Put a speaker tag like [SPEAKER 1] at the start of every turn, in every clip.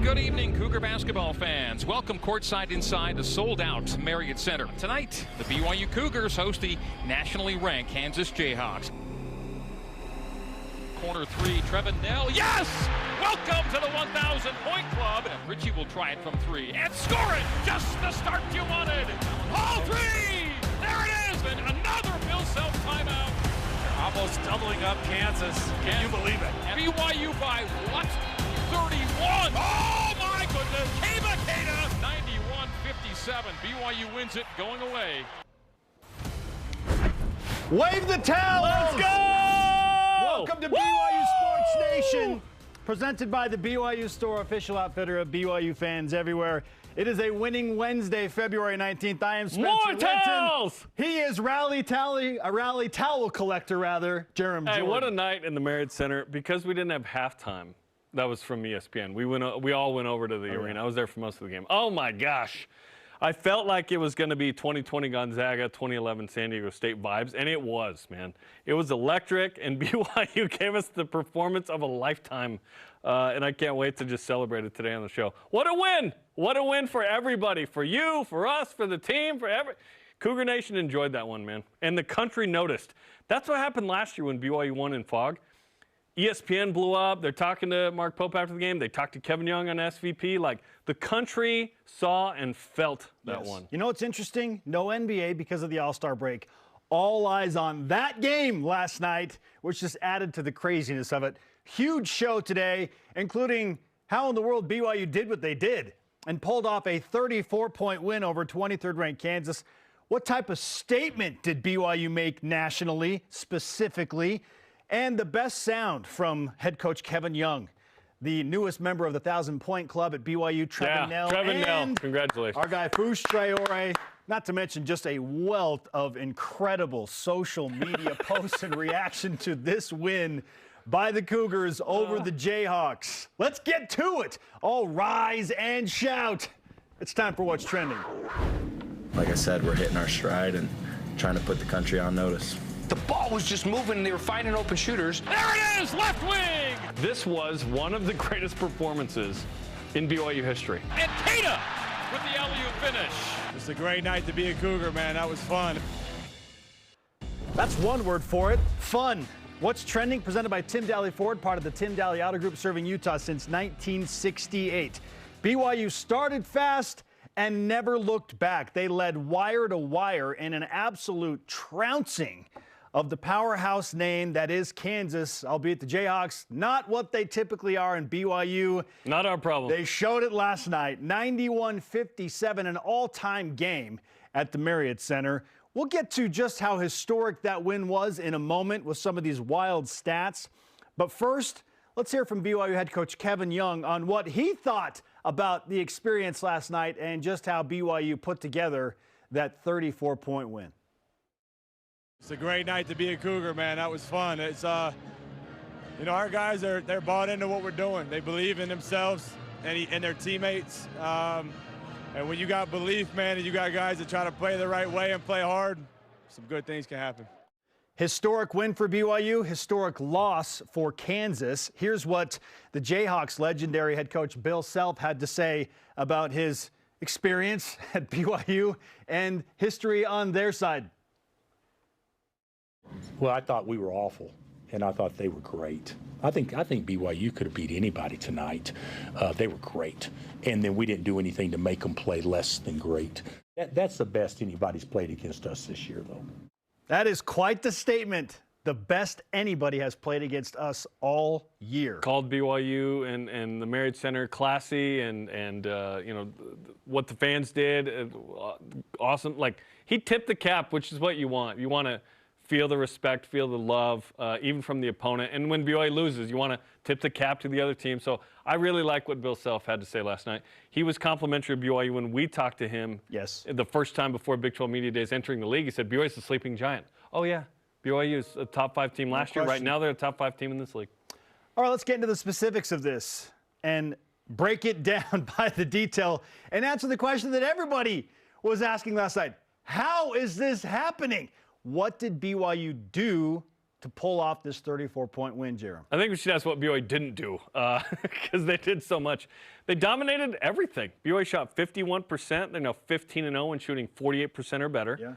[SPEAKER 1] Good evening, Cougar basketball fans. Welcome courtside inside the sold-out Marriott Center. Tonight, the BYU Cougars host the nationally ranked Kansas Jayhawks. Corner three, Trevin Nell. Yes! Welcome to the 1,000-point club. And Richie will try it from three and score it. Just the start you wanted. All three! There it is! And another Bill Self timeout.
[SPEAKER 2] They're almost doubling up Kansas. Can you believe it?
[SPEAKER 1] BYU by what? 31. Oh my goodness. Kaba 91-57. BYU wins it going away.
[SPEAKER 3] Wave the towel.
[SPEAKER 2] Let's go.
[SPEAKER 3] Welcome to BYU Sports Nation, presented by the BYU Store, official outfitter of BYU fans everywhere. It is a winning Wednesday, February 19th. I am Spencer
[SPEAKER 2] More
[SPEAKER 3] Linton.
[SPEAKER 2] towels.
[SPEAKER 3] He is rally towel collector, rather, Jarom.
[SPEAKER 2] Hey, what a night in the Marriott Center. Because we didn't have halftime. That was from ESPN. We all went over to the arena. I was there for most of the game. Oh, my gosh. I felt like it was going to be 2020 Gonzaga, 2011 San Diego State vibes, and it was, man. It was electric, and BYU gave us the performance of a lifetime, and I can't wait to just celebrate it today on the show. What a win! What a win for everybody, for you, for us, for the team, for every. Cougar Nation enjoyed that one, man, and the country noticed. That's what happened last year when BYU won in Fog. ESPN blew up. They're talking to Mark Pope after the game. They talked to Kevin Young on SVP. Like, the country saw and felt that one.
[SPEAKER 3] You know what's interesting? No NBA because of the All-Star break. All eyes on that game last night, which just added to the craziness of it. Huge show today, including how in the world BYU did what they did and pulled off a 34-point win over 23rd-ranked Kansas. What type of statement did BYU make nationally, specifically? And the best sound from head coach Kevin Young, the newest member of the 1,000-point club at BYU, Trevin Nell.
[SPEAKER 2] Trevin Nell, congratulations.
[SPEAKER 3] Our guy, Fouche Traore, not to mention just a wealth of incredible social media posts and reaction to this win by the Cougars over the Jayhawks. Let's get to it. All rise and shout. It's time for What's Trending.
[SPEAKER 4] Like I said, we're hitting our stride and trying to put the country on notice.
[SPEAKER 5] The ball was just moving, and they were finding open shooters.
[SPEAKER 1] There it is, left wing!
[SPEAKER 2] This was one of the greatest performances in BYU history.
[SPEAKER 1] And Kata with the alley-oop finish.
[SPEAKER 6] It's a great night to be a Cougar, man. That was fun.
[SPEAKER 3] That's one word for it, fun. What's Trending, presented by Tim Daly Ford, part of the Tim Daly Auto Group, serving Utah since 1968. BYU started fast and never looked back. They led wire to wire in an absolute trouncing of the powerhouse name that is Kansas, albeit the Jayhawks, not what they typically are in BYU.
[SPEAKER 2] Not our problem.
[SPEAKER 3] They showed it last night, 91-57, an all-time game at the Marriott Center. We'll get to just how historic that win was in a moment with some of these wild stats. But first, let's hear from BYU head coach Kevin Young on what he thought about the experience last night and just how BYU put together that 34-point win.
[SPEAKER 6] It's a great night to be a Cougar, man. That was fun. It's, you know, our guys they're bought into what we're doing. They believe in themselves and their teammates. And when you got belief, man, and you got guys that try to play the right way and play hard, some good things can happen.
[SPEAKER 3] Historic win for BYU, historic loss for Kansas. Here's what the Jayhawks legendary head coach Bill Self had to say about his experience at BYU and history on their side.
[SPEAKER 7] Well, I thought we were awful, and I thought they were great. I think BYU could have beat anybody tonight. They were great, and then we didn't do anything to make them play less than great. That's the best anybody's played against us this year, though.
[SPEAKER 3] That is quite the statement. The best anybody has played against us all year.
[SPEAKER 2] Called BYU and the Marriott Center classy and you know, what the fans did, awesome. Like, he tipped the cap, which is what you want. You want to feel the respect, feel the love, even from the opponent. And when BYU loses, you want to tip the cap to the other team. So I really like what Bill Self had to say last night. He was complimentary of BYU when we talked to him the first time before Big 12 Media Days entering the league. He said, BYU's a sleeping giant. Oh, yeah. BYU is a top 5 team last year. Right now, they're a top 5 team in this league.
[SPEAKER 3] All right, let's get into the specifics of this and break it down by the detail and answer the question that everybody was asking last night. How is this happening? What did BYU do to pull off this 34-point win, Jarom?
[SPEAKER 2] I think we should ask what BYU didn't do because they did so much. They dominated everything. BYU shot 51%. They're now 15-0 and shooting 48% or better.
[SPEAKER 3] Yeah.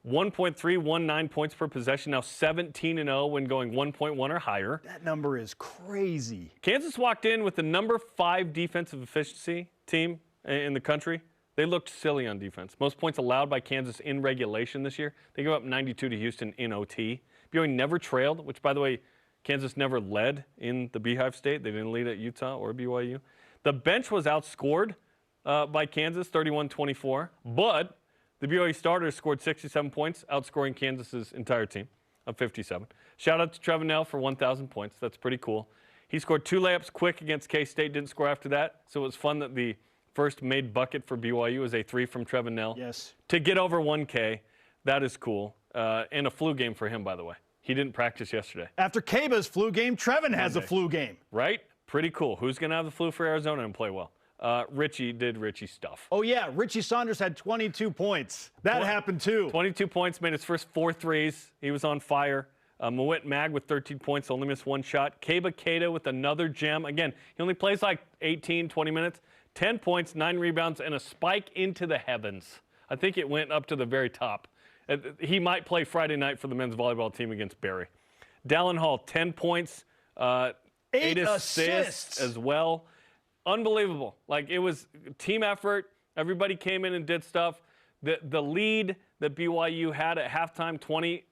[SPEAKER 2] 1.319 points per possession, now 17-0 when going 1.1 or higher.
[SPEAKER 3] That number is crazy.
[SPEAKER 2] Kansas walked in with the number 5 defensive efficiency team in the country. They looked silly on defense. Most points allowed by Kansas in regulation this year. They gave up 92 to Houston in OT. BYU never trailed, which, by the way, Kansas never led in the Beehive State. They didn't lead at Utah or BYU. The bench was outscored by Kansas, 31-24, but the BYU starters scored 67 points, outscoring Kansas's entire team of 57. Shout out to Trevin Nell for 1,000 points. That's pretty cool. He scored 2 layups quick against K-State, didn't score after that. So it was fun that the first made bucket for BYU was a 3 from Trevin Nell.
[SPEAKER 3] Yes.
[SPEAKER 2] To get over 1K, that is cool. And a flu game for him, by the way. He didn't practice yesterday.
[SPEAKER 3] After Caba's flu game, Trevin has a flu game.
[SPEAKER 2] Right? Pretty cool. Who's going to have the flu for Arizona and play well? Richie did Richie stuff.
[SPEAKER 3] Oh, yeah. Richie Saunders had 22 points. That happened, too.
[SPEAKER 2] 22 points, made his first 4 threes. He was on fire. Mawit Mag with 13 points, only missed 1 shot. Kaba Keita with another gem. Again, he only plays like 18, 20 minutes. 10 points, 9 rebounds, and a spike into the heavens. I think it went up to the very top. He might play Friday night for the men's volleyball team against Barry. Dallin Hall, 10 points, 8 assists as well. Unbelievable. Like, it was team effort. Everybody came in and did stuff. The lead that BYU had at halftime, 20,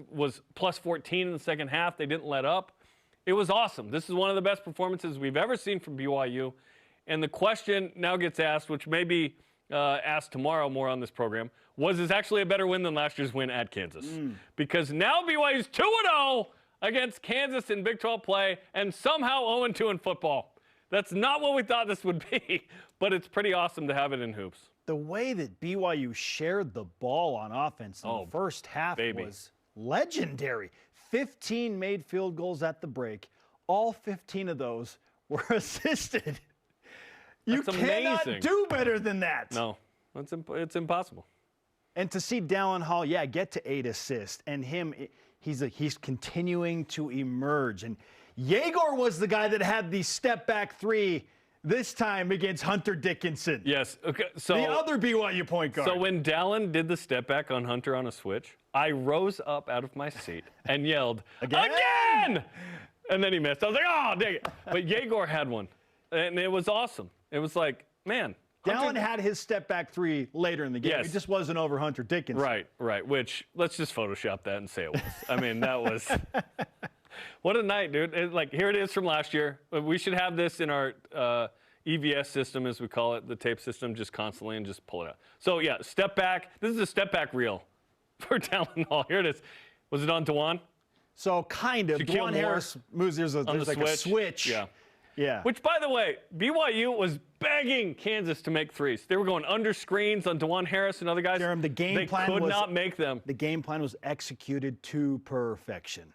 [SPEAKER 2] was plus 14 in the second half. They didn't let up. It was awesome. This is one of the best performances we've ever seen from BYU. And the question now gets asked, which may be asked tomorrow more on this program, was this actually a better win than last year's win at Kansas? Because now BYU's 2-0 against Kansas in Big 12 play and somehow 0-2 in football. That's not what we thought this would be, but it's pretty awesome to have it in hoops.
[SPEAKER 3] The way that BYU shared the ball on offense in the first half was legendary. 15 made field goals at the break. All 15 of those were assisted. You cannot do better than that.
[SPEAKER 2] No, it's impossible.
[SPEAKER 3] And to see Dallin Hall, get to 8 assists, and he's continuing to emerge. And Yegor was the guy that had the step-back 3 this time against Hunter Dickinson.
[SPEAKER 2] Yes. Okay. So
[SPEAKER 3] the other BYU point guard.
[SPEAKER 2] So when Dallin did the step-back on Hunter on a switch, I rose up out of my seat and yelled, Again! And then he missed. I was like, oh, dang it. But Yegor had one, and it was awesome. It was like, man.
[SPEAKER 3] Dallin had his step-back 3 later in the game.
[SPEAKER 2] Yes.
[SPEAKER 3] It just wasn't over Hunter Dickinson.
[SPEAKER 2] Right. Which, let's just Photoshop that and say it was. I mean, that was – what a night, dude. Here it is from last year. We should have this in our EVS system, as we call it, the tape system, just constantly and just pull it out. So, step back. This is a step-back reel for Dallin Hall. Here it is. Was it on Dewan?
[SPEAKER 3] So, kind of. Dewan Harris moves. There's like a switch. Yeah.
[SPEAKER 2] Which, by the way, BYU was begging Kansas to make threes. They were going under screens on DeJuan Harris and other guys.
[SPEAKER 3] Jarom,
[SPEAKER 2] they could not make them.
[SPEAKER 3] The game plan was executed to perfection.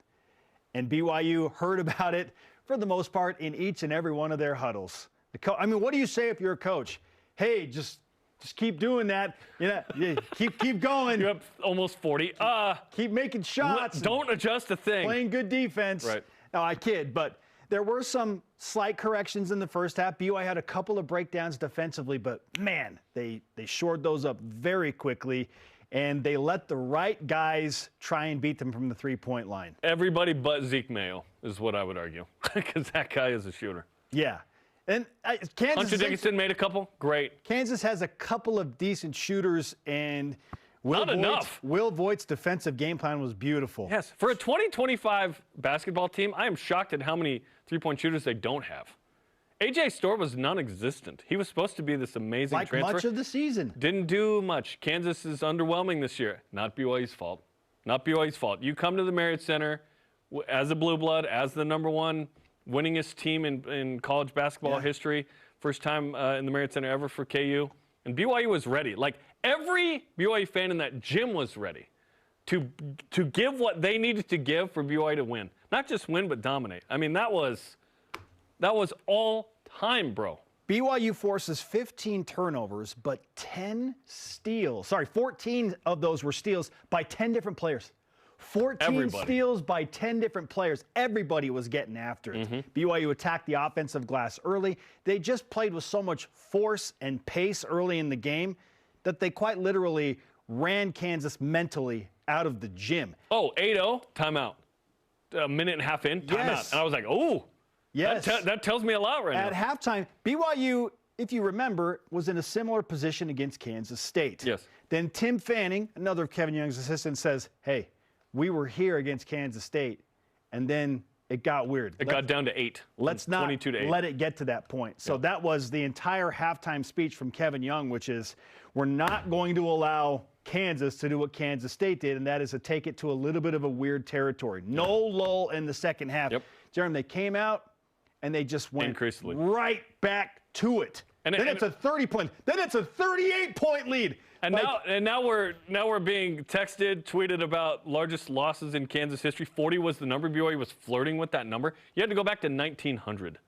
[SPEAKER 3] And BYU heard about it, for the most part, in each and every one of their huddles. What do you say if you're a coach? Hey, just keep doing that. Keep going.
[SPEAKER 2] You're up almost 40.
[SPEAKER 3] Keep making shots.
[SPEAKER 2] Don't adjust a thing.
[SPEAKER 3] Playing good defense.
[SPEAKER 2] Right.
[SPEAKER 3] No, I kid, but there were some slight corrections in the first half. BYU had a couple of breakdowns defensively, but, man, they shored those up very quickly, and they let the right guys try and beat them from the three-point line.
[SPEAKER 2] Everybody but Zeke Mayo is what I would argue, because that guy is a shooter.
[SPEAKER 3] Yeah. And Kansas.
[SPEAKER 2] Hunter Dickinson made a couple. Great.
[SPEAKER 3] Kansas has a couple of decent shooters, and Will Voigt's defensive game plan was beautiful.
[SPEAKER 2] Yes. For a 2025 basketball team, I am shocked at how many three-point shooters they don't have. A.J. Storr was non-existent. He was supposed to be this amazing transfer.
[SPEAKER 3] Like much of the season.
[SPEAKER 2] Didn't do much. Kansas is underwhelming this year. Not BYU's fault. Not BYU's fault. You come to the Marriott Center as a blue blood, as the number one winningest team in college basketball history. First time in the Marriott Center ever for KU. And BYU was ready. Like, every BYU fan in that gym was ready to give what they needed to give for BYU to win. Not just win, but dominate. I mean, that was all time, bro.
[SPEAKER 3] BYU forces 15 turnovers, but 10 steals. 14 of those were steals by 10 different players. 14 steals by 10 different players. Everybody was getting after it. BYU attacked the offensive glass early. They just played with so much force and pace early in the game that they quite literally ran Kansas mentally out of the gym.
[SPEAKER 2] Oh, 8-0, timeout. A minute and a half in, timeout.
[SPEAKER 3] Yes.
[SPEAKER 2] And I was like, oh,
[SPEAKER 3] yes.
[SPEAKER 2] that tells me a lot right now.
[SPEAKER 3] At halftime, BYU, if you remember, was in a similar position against Kansas State.
[SPEAKER 2] Yes.
[SPEAKER 3] Then Tim Fanning, another of Kevin Young's assistants, says, hey, we were here against Kansas State, and then it got weird.
[SPEAKER 2] It got down to 8.
[SPEAKER 3] Let's not
[SPEAKER 2] 22 to 8.
[SPEAKER 3] let it get to that point. So that was the entire halftime speech from Kevin Young, which is, we're not going to allow Kansas to do what Kansas State did, and that is to take it to a little bit of a weird territory. No lull in the second half.
[SPEAKER 2] Yep.
[SPEAKER 3] Jarom, they came out, and they just went
[SPEAKER 2] Increasingly.
[SPEAKER 3] right back to it. Then it's a 30-point. Then it's a 38-point lead.
[SPEAKER 2] And now we're being texted, tweeted about largest losses in Kansas history. 40 was the number. BYU was flirting with that number. You had to go back to 1900.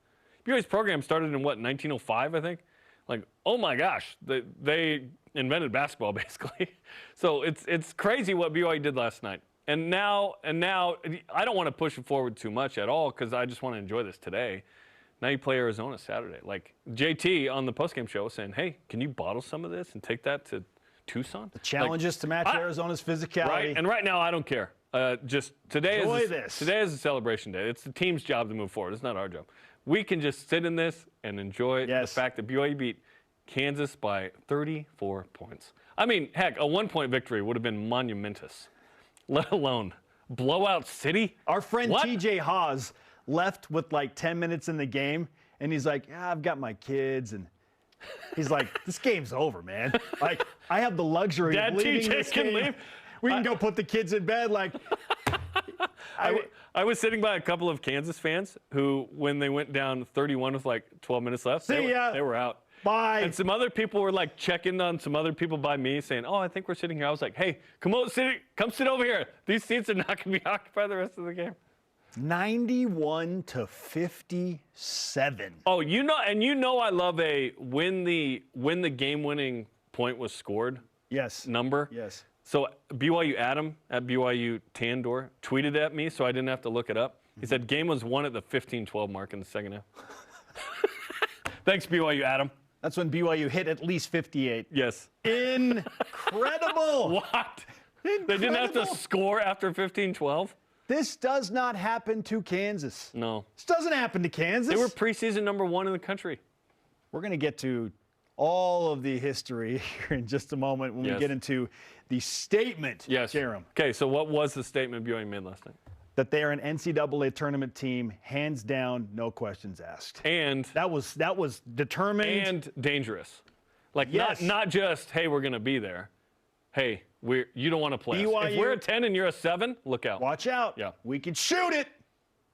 [SPEAKER 2] BYU's program started in what, 1905, I think? Like, oh my gosh, they invented basketball basically. So it's crazy what BYU did last night. And now I don't want to push it forward too much at all because I just want to enjoy this today. Now you play Arizona Saturday. Like JT on the postgame show was saying, hey, can you bottle some of this and take that to Tucson?
[SPEAKER 3] The challenges to match Arizona's physicality.
[SPEAKER 2] Right, and right now I don't care. Just today today is a celebration day. It's the team's job to move forward. It's not our job. We can just sit in this and enjoy the fact that BYU beat Kansas by 34 points. I mean, heck, a 1-point victory would have been monumentous, let alone blowout city.
[SPEAKER 3] Our friend TJ Haas left with like 10 minutes in the game, and he's like, yeah, I've got my kids, and he's like, this game's over, man. Like, I have the luxury of leaving this game.
[SPEAKER 2] Leave.
[SPEAKER 3] We can go put the kids in bed. Like,
[SPEAKER 2] I was sitting by a couple of Kansas fans who, when they went down 31 with like 12 minutes left, they were out.
[SPEAKER 3] Bye.
[SPEAKER 2] And some other people were like checking on some other people by me saying, oh, I think we're sitting here. I was like, hey, come sit over here. These seats are not going to be occupied the rest of the game.
[SPEAKER 3] 91-57.
[SPEAKER 2] Oh, you know I love a when the game-winning point was scored number.
[SPEAKER 3] Yes.
[SPEAKER 2] So BYU Adam at BYU Tandor tweeted at me so I didn't have to look it up. He said game was won at the 15-12 mark in the second half. Thanks, BYU Adam.
[SPEAKER 3] That's when BYU hit at least 58.
[SPEAKER 2] Yes.
[SPEAKER 3] Incredible.
[SPEAKER 2] What? They didn't have to score after 15-12?
[SPEAKER 3] This does not happen to Kansas.
[SPEAKER 2] No.
[SPEAKER 3] This doesn't happen to Kansas.
[SPEAKER 2] They were preseason #1 in the country.
[SPEAKER 3] We're going to get to all of the history here in just a moment when we get into the statement, Jarom.
[SPEAKER 2] Okay, so what was the statement BYU made last night?
[SPEAKER 3] That they are an NCAA tournament team, hands down, no questions asked.
[SPEAKER 2] And
[SPEAKER 3] that was determined
[SPEAKER 2] and dangerous. Like not just, hey, we're going to be there. Hey, you don't want to play us. If we're a 10 and you're a 7, look out.
[SPEAKER 3] Watch out.
[SPEAKER 2] Yeah.
[SPEAKER 3] We can shoot it.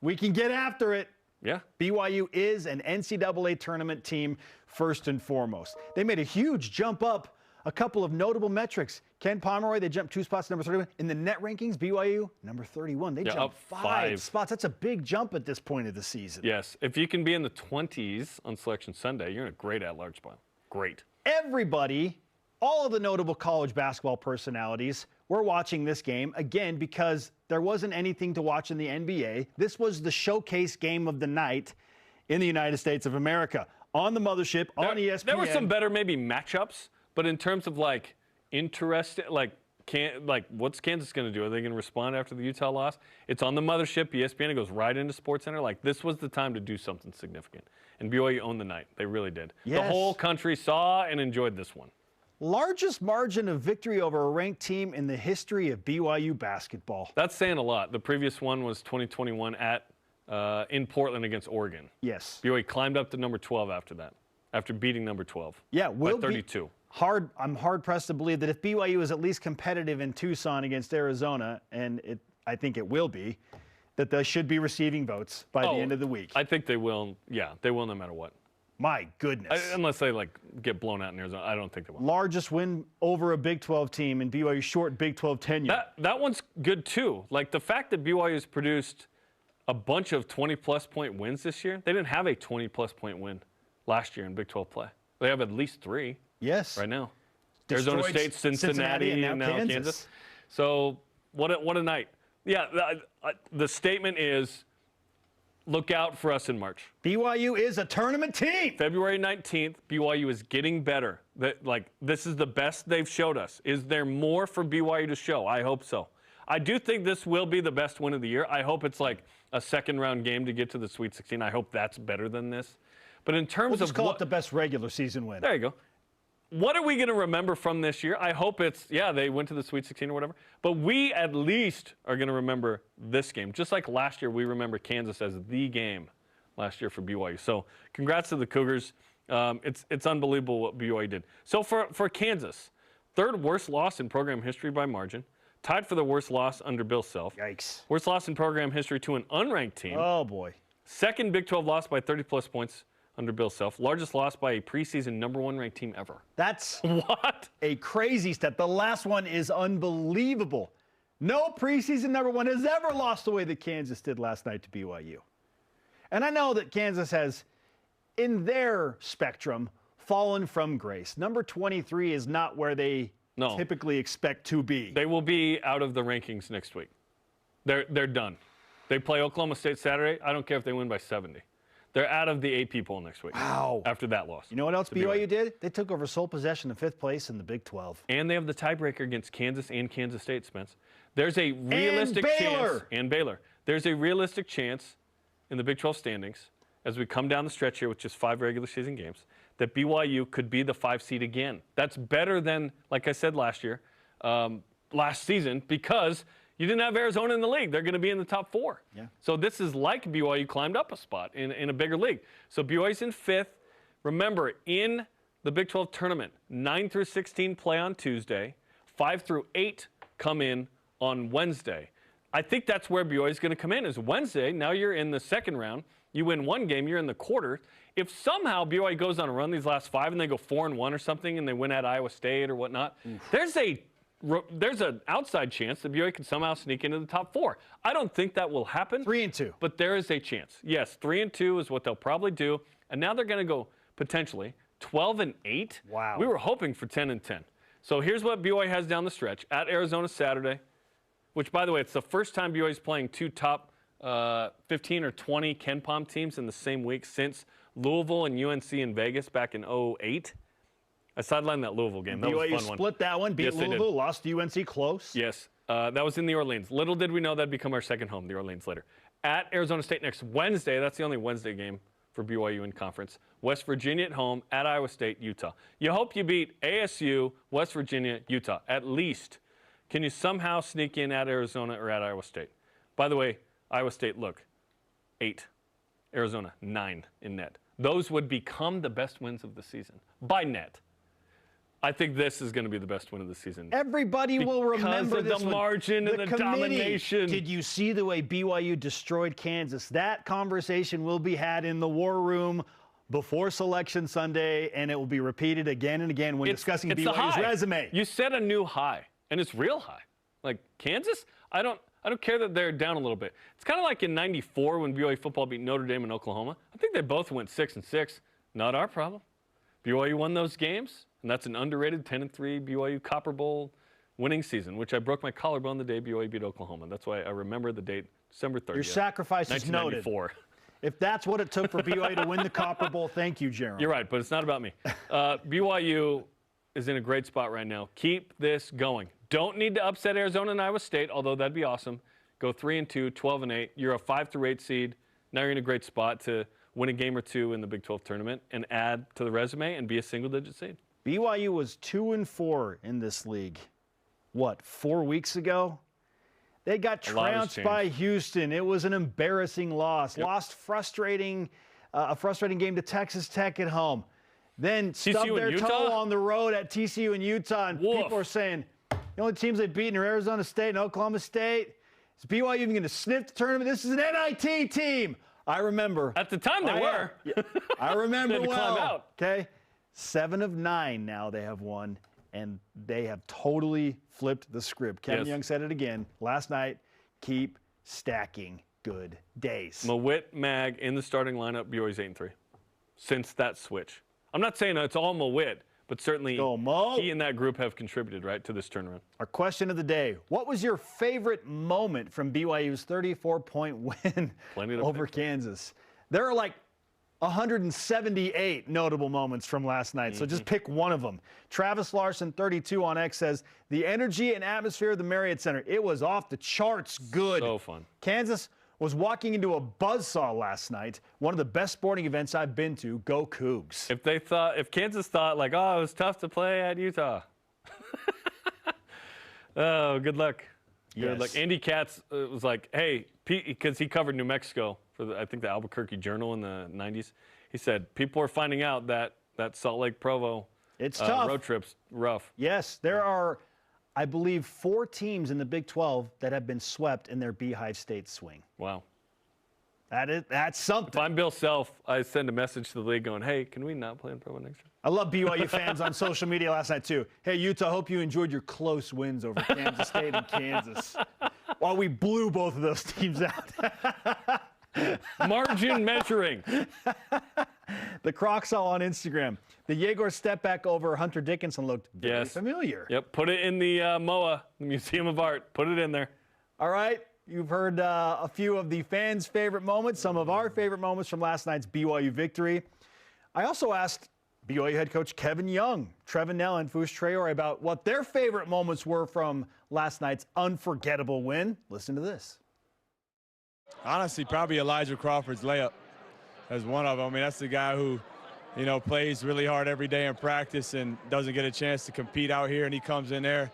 [SPEAKER 3] We can get after it.
[SPEAKER 2] Yeah.
[SPEAKER 3] BYU is an NCAA tournament team first and foremost. They made a huge jump up, a couple of notable metrics. Ken Pomeroy, they jumped 2 spots to number 31. In the net rankings, BYU, number 31. They jumped 5 spots. That's a big jump at this point of the season.
[SPEAKER 2] Yes. If you can be in the 20s on Selection Sunday, you're in a great at-large spot. Great.
[SPEAKER 3] Everybody, all of the notable college basketball personalities were watching this game, again, because there wasn't anything to watch in the NBA. This was the showcase game of the night in the United States of America. On the mothership, on ESPN.
[SPEAKER 2] There were some better maybe matchups, but in terms of like interest, what's Kansas going to do? Are they going to respond after the Utah loss? It's on the mothership, ESPN. It goes right into SportsCenter. Like, this was the time to do something significant. And BYU owned the night. They really did.
[SPEAKER 3] Yes.
[SPEAKER 2] The whole country saw and enjoyed this one.
[SPEAKER 3] Largest margin of victory over a ranked team in the history of BYU basketball.
[SPEAKER 2] That's saying a lot. The previous one was 2021 in Portland against Oregon.
[SPEAKER 3] Yes.
[SPEAKER 2] BYU climbed up to number 12 after that, after beating number 12.
[SPEAKER 3] Yeah,
[SPEAKER 2] by 32.
[SPEAKER 3] I'm hard-pressed to believe that if BYU is at least competitive in Tucson against Arizona, and I think it will be, that they should be receiving votes by the end of the week.
[SPEAKER 2] I think they will. Yeah, they will no matter what.
[SPEAKER 3] My goodness.
[SPEAKER 2] Unless they get blown out in Arizona. I don't think they will.
[SPEAKER 3] Largest win over a Big 12 team in BYU's short Big 12 tenure.
[SPEAKER 2] That one's good too. Like the fact that BYU has produced a bunch of 20-plus point wins this year. They didn't have a 20-plus point win last year in Big 12 play. They have at least 3.
[SPEAKER 3] Yes.
[SPEAKER 2] Right now.
[SPEAKER 3] Destroyed
[SPEAKER 2] Arizona State, Cincinnati, and now Kansas. So what a night. Yeah, the statement is, look out for us in March.
[SPEAKER 3] BYU is a tournament team.
[SPEAKER 2] February 19th, BYU is getting better. This is the best they've showed us. Is there more for BYU to show? I hope so. I do think this will be the best win of the year. I hope it's like a second-round game to get to the Sweet 16. I hope that's better than this. But in terms
[SPEAKER 3] We'll just call it the best regular season win.
[SPEAKER 2] There you go. What are we going to remember from this year? I hope it's, they went to the Sweet 16 or whatever. But we at least are going to remember this game. Just like last year, we remember Kansas as the game last year for BYU. So congrats to the Cougars. It's unbelievable what BYU did. So for Kansas, third worst loss in program history by margin. Tied for the worst loss under Bill Self.
[SPEAKER 3] Yikes.
[SPEAKER 2] Worst loss in program history to an unranked team.
[SPEAKER 3] Oh, boy.
[SPEAKER 2] Second Big 12 loss by 30-plus points under Bill Self. Largest loss by a preseason number one ranked team ever.
[SPEAKER 3] That's
[SPEAKER 2] what?
[SPEAKER 3] A crazy step. The last one is unbelievable. No preseason number one has ever lost the way that Kansas did last night to BYU. And I know that Kansas has, in their spectrum, fallen from grace. Number 23 is not where they typically expect to be.
[SPEAKER 2] They will be out of the rankings next week. They're done. They play Oklahoma State Saturday. I don't care if they win by 70. They're out of the AP poll next week.
[SPEAKER 3] Wow.
[SPEAKER 2] After that loss.
[SPEAKER 3] You know what else BYU did? They took over sole possession of 5th place in the Big 12.
[SPEAKER 2] And they have the tiebreaker against Kansas and Kansas State, Spence. There's a realistic chance. And Baylor. There's a realistic chance in the Big 12 standings, as we come down the stretch here with just 5 regular season games, that BYU could be the 5 seed again. That's better than, like I said last season, because you didn't have Arizona in the league. They're going to be in the top 4.
[SPEAKER 3] Yeah.
[SPEAKER 2] So this is like BYU climbed up a spot in a bigger league. So BYU's in 5th. Remember, in the Big 12 tournament, 9 through 16 play on Tuesday. 5 through 8 come in on Wednesday. I think that's where BYU is going to come in, is Wednesday. Now you're in the second round. You win one game, you're in the quarter. If somehow BYU goes on a run these last 5 and they go 4-1 or something and they win at Iowa State or whatnot, there's an outside chance that BYU could somehow sneak into the top 4. I don't think that will happen.
[SPEAKER 3] 3-2.
[SPEAKER 2] But there is a chance. Yes, 3-2 is what they'll probably do. And now they're going to go potentially 12-8.
[SPEAKER 3] Wow.
[SPEAKER 2] We were hoping for 10-10. So here's what BYU has down the stretch. At Arizona Saturday, which, by the way, it's the first time BYU is playing 2 top 15 or 20 Ken Pom teams in the same week since Louisville and UNC in Vegas back in 2008. I sidelined that Louisville game. That was a fun one.
[SPEAKER 3] BYU split that one, beat Louisville, lost to UNC close.
[SPEAKER 2] Yes, that was in the Orleans. Little did we know that'd become our second home, the Orleans later. At Arizona State next Wednesday, that's the only Wednesday game for BYU in conference. West Virginia at home, at Iowa State, Utah. You hope you beat ASU, West Virginia, Utah, at least. Can you somehow sneak in at Arizona or at Iowa State? By the way, Iowa State, look, 8. Arizona, 9 in net. Those would become the best wins of the season by net. I think this is going to be the best win of the season.
[SPEAKER 3] Everybody will remember
[SPEAKER 2] because of the margin and the domination.
[SPEAKER 3] Did you see the way BYU destroyed Kansas? That conversation will be had in the war room before Selection Sunday, and it will be repeated again and again when discussing BYU's resume.
[SPEAKER 2] You set a new high, and it's real high. Like Kansas, I don't care that they're down a little bit. It's kind of like in '94 when BYU football beat Notre Dame and Oklahoma. I think they both went 6-6. Not our problem. BYU won those games, and that's an underrated 10-3 BYU Copper Bowl winning season, which I broke my collarbone the day BYU beat Oklahoma. That's why I remember the date, December 30th.
[SPEAKER 3] Your sacrifice is noted. If that's what it took for BYU to win the Copper Bowl, thank you, Jarom.
[SPEAKER 2] You're right, but it's not about me. BYU is in a great spot right now. Keep this going. Don't need to upset Arizona and Iowa State, although that'd be awesome. Go 3-2, 12-8. You're a 5 through 8 seed. Now you're in a great spot to win a game or 2 in the Big 12 tournament and add to the resume and be a single-digit seed.
[SPEAKER 3] BYU was 2-4 in this league. 4 weeks ago? They got trounced by Houston. It was an embarrassing loss. Yep. Lost a frustrating game to Texas Tech at home. Then stubbed their toe on the road at TCU and Utah. And people are saying the only teams they've beaten are Arizona State and Oklahoma State. Is BYU even going to sniff the tournament? This is an NIT team. I remember.
[SPEAKER 2] At the time, they were.
[SPEAKER 3] I remember
[SPEAKER 2] well. Climb out.
[SPEAKER 3] Okay, 7 of 9 now they have won, and they have totally flipped the script. Kevin Young said it again last night. Keep stacking good days.
[SPEAKER 2] Mawit, Mag in the starting lineup. BYU's 8-3 since that switch. I'm not saying it's all Mawit, but certainly
[SPEAKER 3] Go, Mo.
[SPEAKER 2] he and that group have contributed, right, to this turnaround.
[SPEAKER 3] Our question of the day, what was your favorite moment from BYU's 34-point win over Kansas? There are like 178 notable moments from last night, so just pick one of them. Travis Larson, 32 on X, says, the energy and atmosphere of the Marriott Center, it was off the charts good.
[SPEAKER 2] So fun.
[SPEAKER 3] Kansas was walking into a buzzsaw last night, one of the best sporting events I've been to. Go Cougs.
[SPEAKER 2] If Kansas thought like, oh, it was tough to play at Utah. Oh, good luck. Good luck. Andy Katz was like, hey, because he covered New Mexico for I think the Albuquerque Journal in the 90s. He said people are finding out that Salt Lake Provo
[SPEAKER 3] tough.
[SPEAKER 2] Road trip's rough.
[SPEAKER 3] Yes, there are, I believe, 4 teams in the Big 12 that have been swept in their Beehive State swing.
[SPEAKER 2] Wow.
[SPEAKER 3] That's something.
[SPEAKER 2] If I'm Bill Self, I send a message to the league going, hey, can we not play in Provo next year?
[SPEAKER 3] I love BYU fans on social media last night, too. Hey, Utah, hope you enjoyed your close wins over Kansas State and Kansas. While we blew both of those teams out.
[SPEAKER 2] Margin measuring.
[SPEAKER 3] The Crocsall on Instagram. The Yegor step back over Hunter Dickinson looked very familiar.
[SPEAKER 2] Yep, put it in the MOA, the Museum of Art. Put it in there.
[SPEAKER 3] All right, you've heard a few of the fans' favorite moments, some of our favorite moments from last night's BYU victory. I also asked BYU head coach Kevin Young, Trevin Nell, and Fush Traore about what their favorite moments were from last night's unforgettable win. Listen to this.
[SPEAKER 6] Honestly, probably Elijah Crawford's layup as one of them. I mean, that's the guy who, plays really hard every day in practice and doesn't get a chance to compete out here, and he comes in there,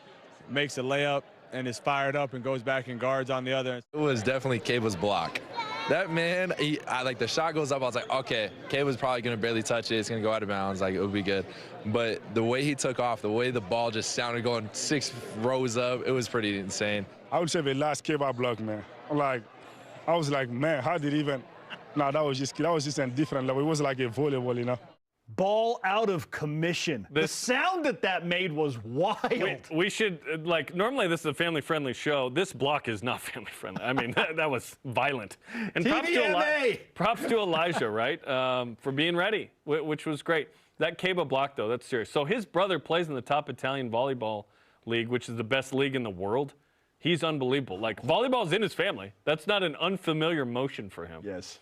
[SPEAKER 6] makes a layup, and is fired up and goes back and guards on the other.
[SPEAKER 8] It was definitely Caba's block. That man, the shot goes up, I was like, okay, Caba's probably going to barely touch it. It's going to go out of bounds. Like, it would be good. But the way he took off, the way the ball just sounded going 6 rows up, it was pretty insane.
[SPEAKER 9] I would say the last Caba block, man. I was like, man, how did he even? No, that was just a different level. It was like a volleyball,
[SPEAKER 3] Ball out of commission. The sound that made was wild.
[SPEAKER 2] We should, normally this is a family-friendly show. This block is not family-friendly. I mean, that was violent. And props to Elijah, right, for being ready, which was great. That Caba block, though, that's serious. So his brother plays in the top Italian volleyball league, which is the best league in the world. He's unbelievable. Volleyball's in his family. That's not an unfamiliar motion for him.
[SPEAKER 3] Yes.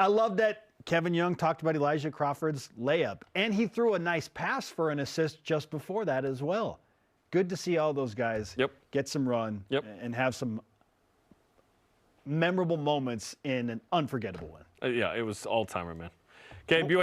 [SPEAKER 3] I love that Kevin Young talked about Elijah Crawford's layup, and he threw a nice pass for an assist just before that as well. Good to see all those guys get some run and have some memorable moments in an unforgettable win.
[SPEAKER 2] Yeah, it was all-timer, man. Okay, BYU